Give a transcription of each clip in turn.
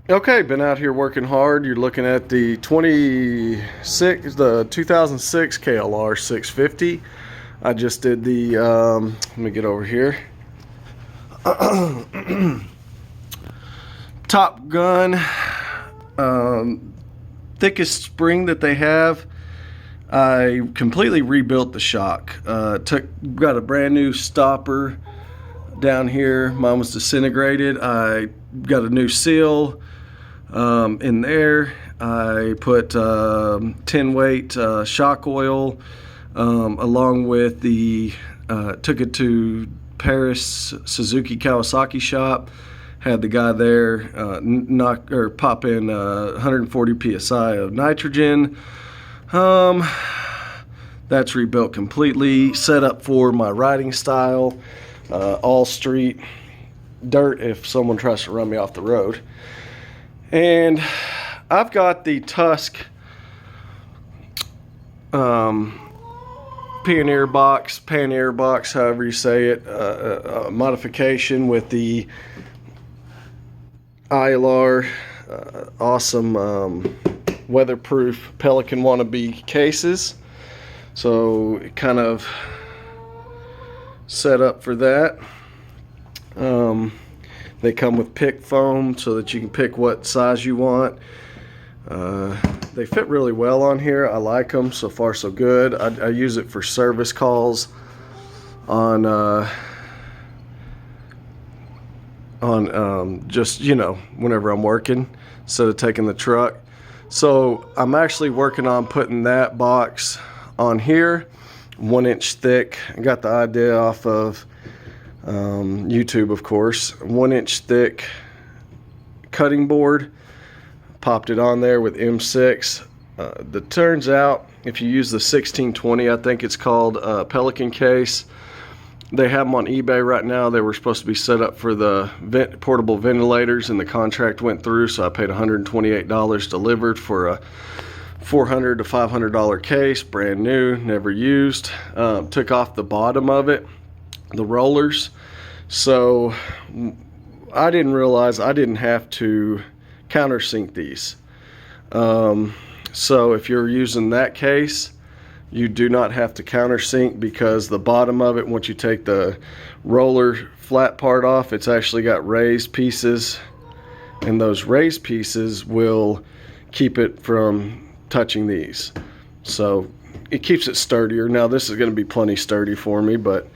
Okay, been out here working hard. You're looking at the 2006 kLR 650. I just did the, let me get over here. Top Gun, thickest spring that they have. I completely rebuilt the shock. Got a brand new stopper down here. Mine was disintegrated. I got a new seal in there. I put 10 weight shock oil along with the took it to Paris Suzuki Kawasaki shop, had the guy there pop in 140 psi of nitrogen. That's rebuilt completely, set up for my riding style, all street dirt if someone tries to run me off the road. And I've got the Tusk Pioneer box, however you say it, modification with the kLR, awesome weatherproof Pelican wannabe cases. So it kind of set up for that. They come with pick foam so that you can pick what size you want. They fit really well on here. I like them. So far so good. I use it for service calls on just, you know, whenever I'm working instead of taking the truck. So I'm actually working on putting that box on here, 1 inch thick. I got the idea off of YouTube, of course. 1 inch thick cutting board, popped it on there with M6. That turns out if you use the 1620, I think it's called, Pelican case, they have them on eBay right now. They were supposed to be set up for the portable ventilators, and the contract went through, so I paid $128 delivered for a $400 to $500 case, brand new, never used. Took off the bottom of it, the rollers, so I didn't realize I didn't have to countersink these. So if you're using that case, you do not have to countersink, because the bottom of it, once you take the roller flat part off, it's actually got raised pieces, and those raised pieces will keep it from touching these. So it keeps it sturdier. Now this is going to be plenty sturdy for me, but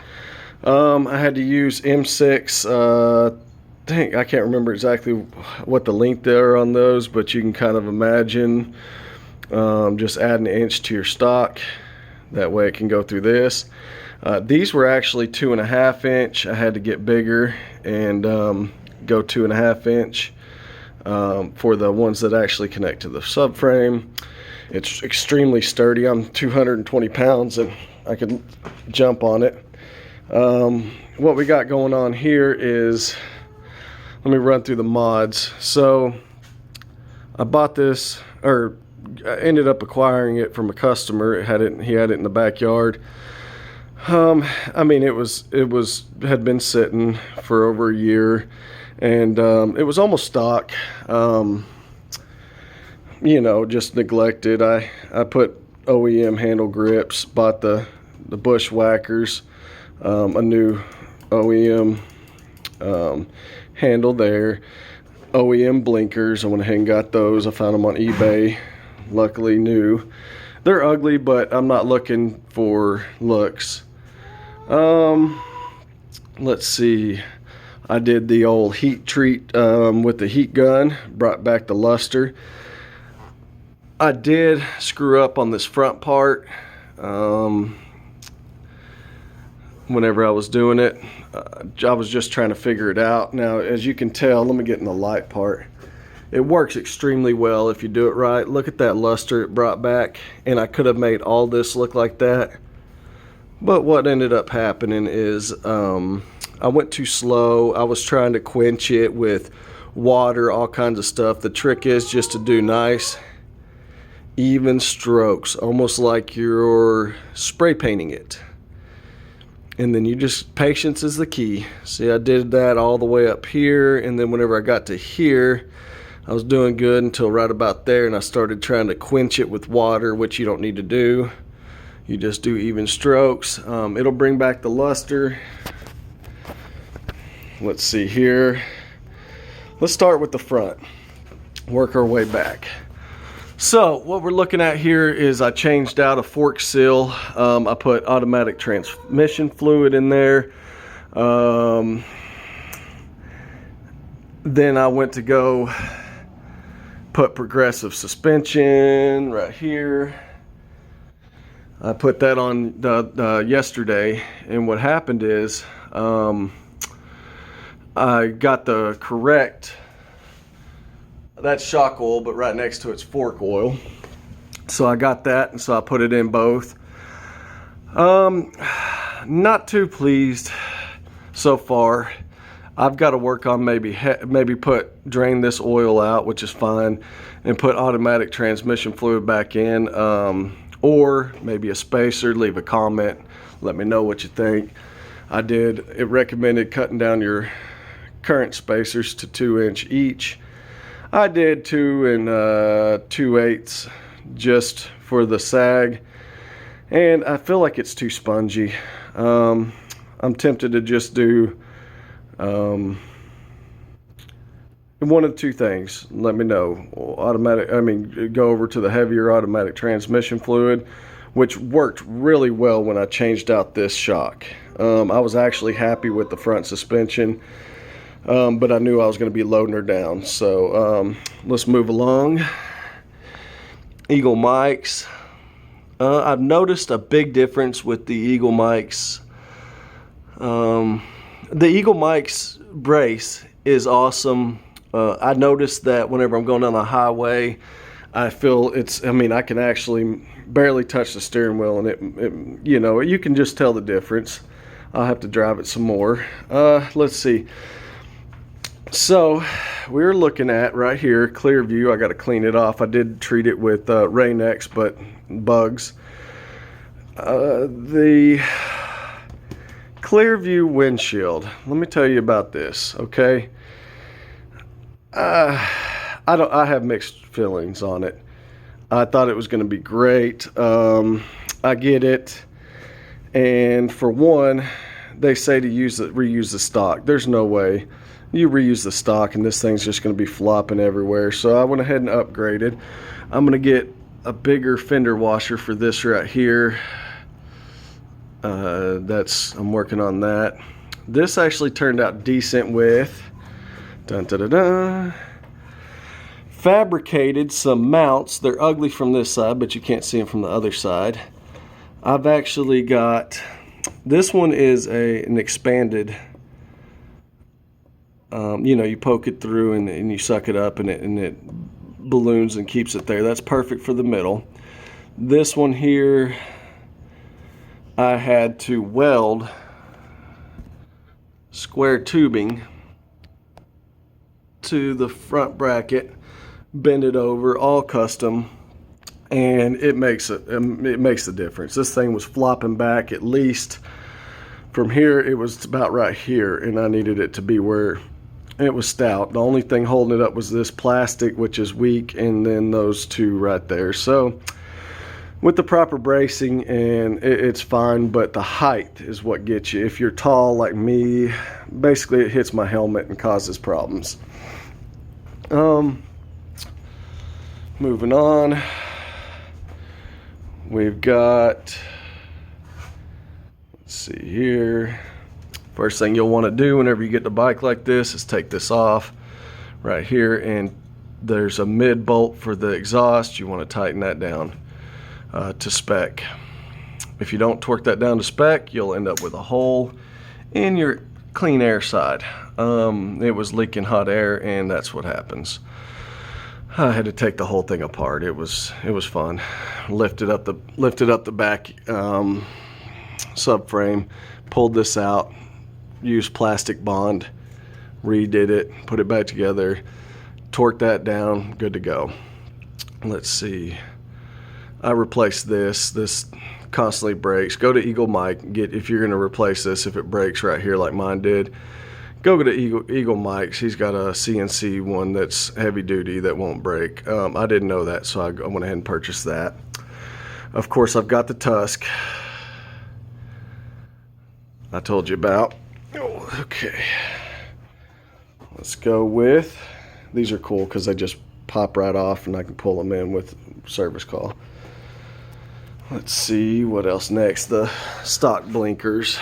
I had to use M6. I can't remember exactly what the length there on those, but you can kind of imagine just add an inch to your stock. That way it can go through this. These were actually 2.5 inch. I had to get bigger and go 2.5 inch for the ones that actually connect to the subframe. It's extremely sturdy. I'm 220 pounds and I could jump on it. What we got going on here is, let me run through the mods. So I bought this, or I ended up acquiring it from a customer. He had it in the backyard. I mean, it had been sitting for over a year, and it was almost stock. You know, just neglected. I put OEM handle grips, bought the bushwhackers, a new OEM handle there, OEM blinkers. I went ahead and got those. I found them on eBay, luckily new. They're ugly, but I'm not looking for looks. Let's see, I did the old heat treat with the heat gun, brought back the luster. I did screw up on this front part whenever I was doing it. I was just trying to figure it out. Now, as you can tell, let me get in the light part. It works extremely well if you do it right. Look at that luster it brought back, and I could have made all this look like that. But what ended up happening is I went too slow. I was trying to quench it with water, all kinds of stuff. The trick is just to do nice, even strokes, almost like you're spray painting it. And then you just, patience is the key. See, I did that all the way up here, and then whenever I got to here, I was doing good until right about there, and I started trying to quench it with water, which you don't need to do. You just do even strokes. It'll bring back the luster. Let's see here. Let's start with the front, work our way back. So what we're looking at here is I changed out a fork seal. I put automatic transmission fluid in there. Then I went to go put progressive suspension right here. I put that on yesterday, and what happened is I got the correct, that's shock oil, but right next to it's fork oil. So I got that, and so I put it in both. Not too pleased so far. I've got to work on maybe drain this oil out, which is fine, and put automatic transmission fluid back in, or maybe a spacer. Leave a comment, let me know what you think. It recommended cutting down your current spacers to 2" each. I did 2 2/8 just for the sag, and I feel like it's too spongy. I'm tempted to just do one of two things. Let me know. Go over to the heavier automatic transmission fluid, which worked really well when I changed out this shock. I was actually happy with the front suspension, but I knew I was going to be loading her down. So let's move along. Eagle mics. I've noticed a big difference with the Eagle mics. The Eagle mics brace is awesome. I noticed that whenever I'm going down the highway, I feel I can actually barely touch the steering wheel, and it you can just tell the difference. I'll have to drive it some more. Let's see. So we're looking at right here, clear view. I got to clean it off. I did treat it with Rain-X, but bugs. The clear view windshield. Let me tell you about this, okay? I have mixed feelings on it. I thought it was going to be great. I get it, and for one, they say to reuse the stock. There's no way you reuse the stock and this thing's just going to be flopping everywhere. So I went ahead and upgraded. I'm going to get a bigger fender washer for this right here. I'm working on that. This actually turned out decent with fabricated some mounts. They're ugly from this side, but you can't see them from the other side. I've actually got, this one is an expanded, you poke it through and you suck it up, and it balloons and keeps it there. That's perfect for the middle. This one here, I had to weld square tubing to the front bracket, bend it over, all custom, and it makes the difference. This thing was flopping back, at least from here it was about right here, and I needed it to be where it was stout. The only thing holding it up was this plastic, which is weak, and then those two right there. So with the proper bracing, and it's fine, but the height is what gets you. If you're tall like me, basically it hits my helmet and causes problems. Moving on, we've got, let's see here. First thing you'll want to do whenever you get the bike like this is take this off right here, and there's a mid bolt for the exhaust. You want to tighten that down to spec. If you don't torque that down to spec, you'll end up with a hole in your clean air side. It was leaking hot air, and that's what happens. I had to take the whole thing apart. It was fun. Lifted up the back subframe, pulled this out, used plastic bond, redid it, put it back together, torqued that down, good to go. Let's see. I replaced this constantly breaks. Go to Eagle Mic, if you're going to replace this, if it breaks right here like mine did, go to Eagle Mike's. He's got a CNC one that's heavy duty that won't break. I didn't know that, so I went ahead and purchased that. Of course, I've got the Tusk I told you about. Oh, okay. Let's go with, these are cool because they just pop right off and I can pull them in with service call. Let's see what else next. The stock blinkers.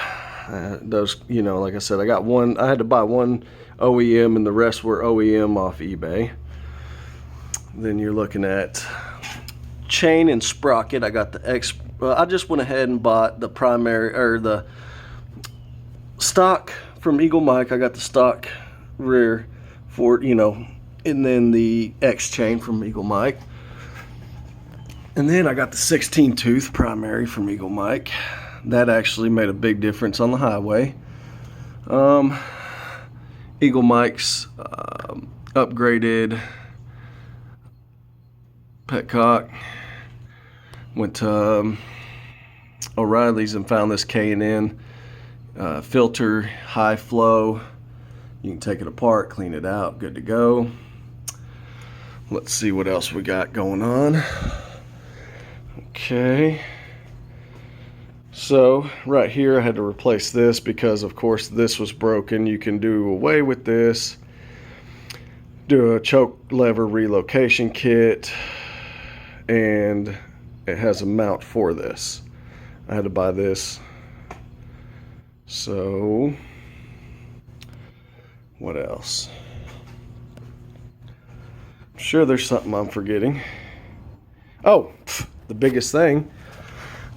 Those, you know, like I said, I got one. I had to buy one OEM and the rest were OEM off eBay. Then you're looking at chain and sprocket. I got the I just went ahead and bought the primary, or the stock from Eagle Mike. I got the stock rear for, you know, and then the X chain from Eagle Mike. And then I got the 16 tooth primary from Eagle Mike. That actually made a big difference on the highway. Eagle Mike's upgraded petcock. Went to O'Reilly's and found this K&N filter, high flow. You can take it apart, clean it out, good to go. Let's see what else we got going on. Okay, so right here I had to replace this because of course this was broken. You can do away with this, do a choke lever relocation kit, and it has a mount for this. I had to buy this. So what else? I'm sure there's something I'm forgetting. Oh, the biggest thing,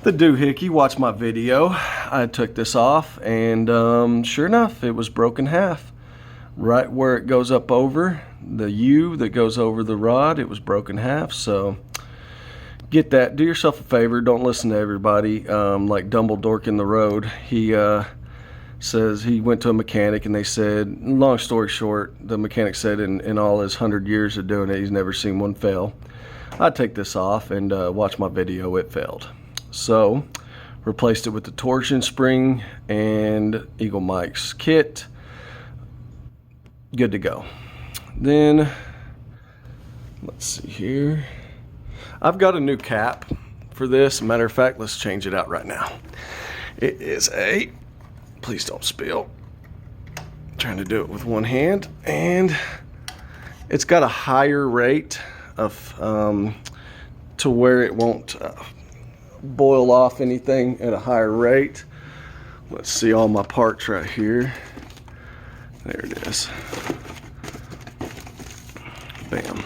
the doohickey. Watch my video. I took this off and sure enough, it was broken half. Right where it goes up over the U that goes over the rod, it was broken half. So get that. Do yourself a favor. Don't listen to everybody. Like Dumbledore in the road. He says he went to a mechanic and they said, long story short, the mechanic said in all his 100 years of doing it, he's never seen one fail. I take this off and watch my video, it failed. So replaced it with the torsion spring and Eagle Mike's kit. Good to go. Then let's see here. I've got a new cap for this. Matter of fact, let's change it out right now. It is a, please don't spill. I'm trying to do it with one hand, and it's got a higher rate of to where it won't boil off anything at a higher rate. Let's see all my parts right here. There it is. Bam.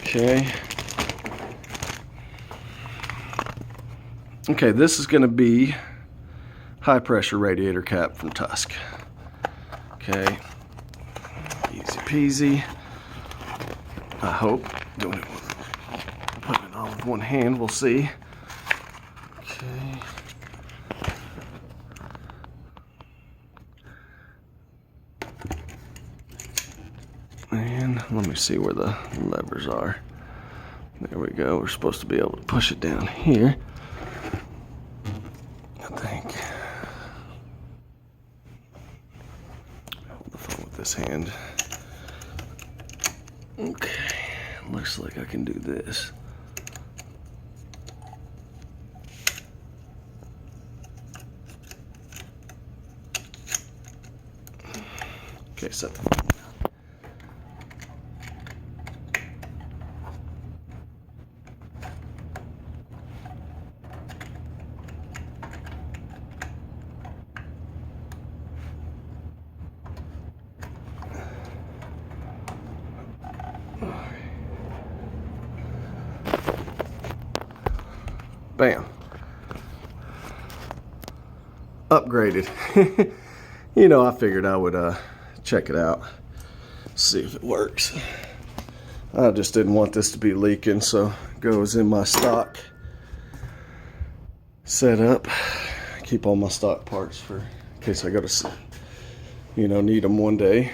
Okay. Okay, this is going to be high pressure radiator cap from Tusk. Okay. Easy peasy. I hope. Doing it with, putting it on with one hand, we'll see. Okay. And let me see where the levers are. There we go. We're supposed to be able to push it down here, I think. Hold the phone with this hand. Okay. Looks like I can do this. Okay, set the phone down. Bam. Upgraded. You know, I figured I would check it out, see if it works. I just didn't want this to be leaking, so it goes in my stock setup. Keep all my stock parts for in case I go to, you know, need them one day.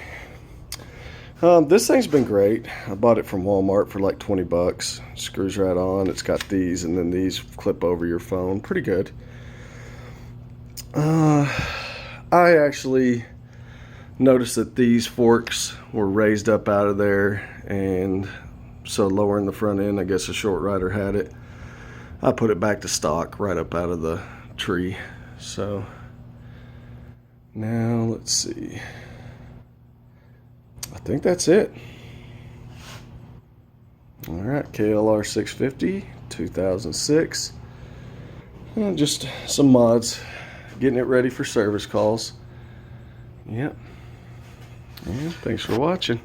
This thing's been great. I bought it from Walmart for like 20 bucks. Screws right on. It's got these, and then these clip over your phone. Pretty good. I actually Notice that these forks were raised up out of there, and so lowering the front end, I guess a short rider had it. I put it back to stock right up out of the tree. So now let's see. I think that's it. All right, kLR 650, 2006. And just some mods, getting it ready for service calls. Yep. And thanks for watching.